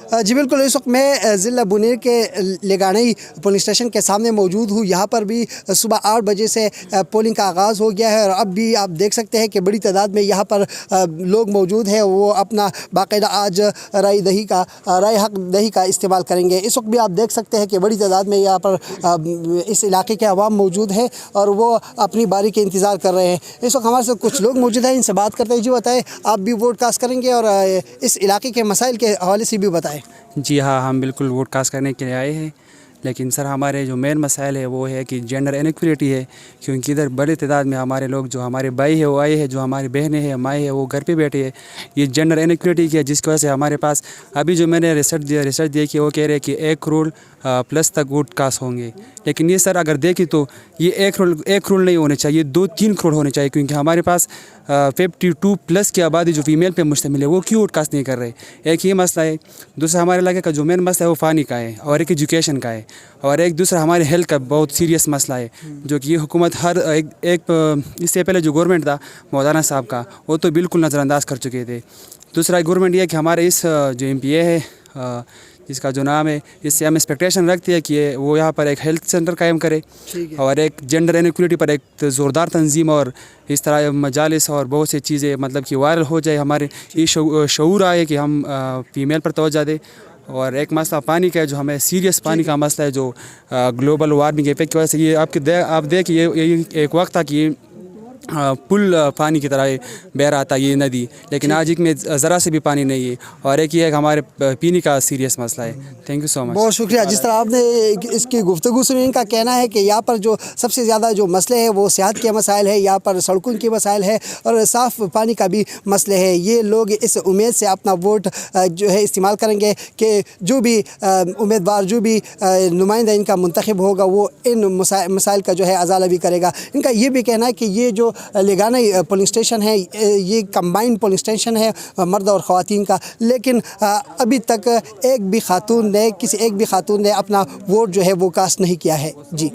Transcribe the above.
جی بالکل، اس وقت میں ضلع بنیر کے لگانی پولیس اسٹیشن کے سامنے موجود ہوں۔ یہاں پر بھی صبح 8 بجے سے پولنگ کا آغاز ہو گیا ہے اور اب بھی آپ دیکھ سکتے ہیں کہ بڑی تعداد میں یہاں پر لوگ موجود ہیں، وہ اپنا باقاعدہ آج رائے حق دہی کا استعمال کریں گے۔ اس وقت بھی آپ دیکھ سکتے ہیں کہ بڑی تعداد میں یہاں پر اس علاقے کے عوام موجود ہیں اور وہ اپنی باری کے انتظار کر رہے ہیں۔ اس وقت ہمارے ساتھ کچھ لوگ موجود ہیں، ان سے بات کرتے ہیں۔ جی بتائیں، آپ بھی ووٹ کاسٹ کریں گے اور اس علاقے کے مسائل کے حوالے سے بھی بتائیں۔ جی ہاں، ہم بالکل ووٹ کاسٹ کرنے کے لیے آئے ہیں، لیکن سر ہمارے جو مین مسائل ہے وہ ہے کہ جینڈر انیکولیٹی ہے، کیونکہ ادھر بڑی تعداد میں ہمارے لوگ جو ہمارے بھائی ہے وہ آئے ہیں، جو ہماری بہنیں ہیں مائیں ہیں وہ گھر پہ بیٹھے ہیں۔ یہ جینڈر انیکولیٹی کی ہے، جس کی وجہ سے ہمارے پاس ابھی جو میں نے ریسرچ دیکھی وہ کہہ رہے ہیں کہ 1 کروڑ پلس تک ووٹ کاسٹ ہوں گے، لیکن یہ سر اگر دیکھیں تو یہ 1 کروڑ نہیں ہونے چاہیے، 2-3 کروڑ ہونے چاہیے، کیونکہ ہمارے پاس 52+ کی آبادی جو فیمیل پہ مشتمل ہے وہ کیوں ووٹ کاسٹ نہیں کر رہے۔ ایک یہ مسئلہ ہے۔ دوسرا ہمارے علاقے کا جو مین مسئلہ ہے وہ پانی کا ہے اور ایک ایجوکیشن کا ہے، اور ایک دوسرا ہمارے ہیلتھ کا بہت سیریس مسئلہ ہے، جو کہ یہ حکومت ہر ایک اس سے پہلے جو گورنمنٹ تھا مولانا صاحب کا وہ تو بالکل نظر انداز کر چکے تھے۔ دوسرا گورنمنٹ یہ کہ ہمارے اس جو ایم پی اے ہے جس کا جو نام ہے، اس سے ہم ایکسپیکٹیشن رکھتے ہیں کہ وہ یہاں پر ایک ہیلتھ سینٹر قائم کرے اور ایک جینڈر انیکولیٹی پر ایک زوردار تنظیم اور اس طرح مجالس اور بہت سی چیزیں مطلب کہ وائرل ہو جائے، ہمارے یہ شعور آئے کہ ہم فیمیل پر توجہ دیں۔ اور ایک مسئلہ پانی کا ہے، جو ہمیں سیریس پانی کا مسئلہ ہے، جو گلوبل وارمنگ افیکٹ کی وجہ سے یہ آپ دیکھیں یہ ایک وقت تھا کہ پل پانی کی طرح بہہ رہا تھا یہ ندی، لیکن آج ایک میں ذرا سے بھی پانی نہیں ہے، اور ایک یہ ہے کہ ہمارے پینے کا سیریس مسئلہ ہے۔ تھینک یو سو مچ۔ بہت شکریہ۔ جس طرح آپ نے اس کی گفتگو سنی، ان کا کہنا ہے کہ یہاں پر جو سب سے زیادہ جو مسئلے ہیں وہ صحت کے مسائل ہے، یہاں پر سڑکوں کے مسائل ہے اور صاف پانی کا بھی مسئلے ہے۔ یہ لوگ اس امید سے اپنا ووٹ جو ہے استعمال کریں گے کہ جو بھی امیدوار، جو بھی نمائندہ ان کا منتخب ہوگا وہ ان مسائل کا جو ہے ازالہ بھی کرے گا۔ ان کا یہ بھی کہنا ہے کہ یہ جو لگانی پولنگ اسٹیشن ہے یہ کمبائنڈ پولنگ اسٹیشن ہے مرد اور خواتین کا، لیکن ابھی تک کسی ایک بھی خاتون نے اپنا ووٹ جو ہے وہ کاسٹ نہیں کیا ہے۔ جی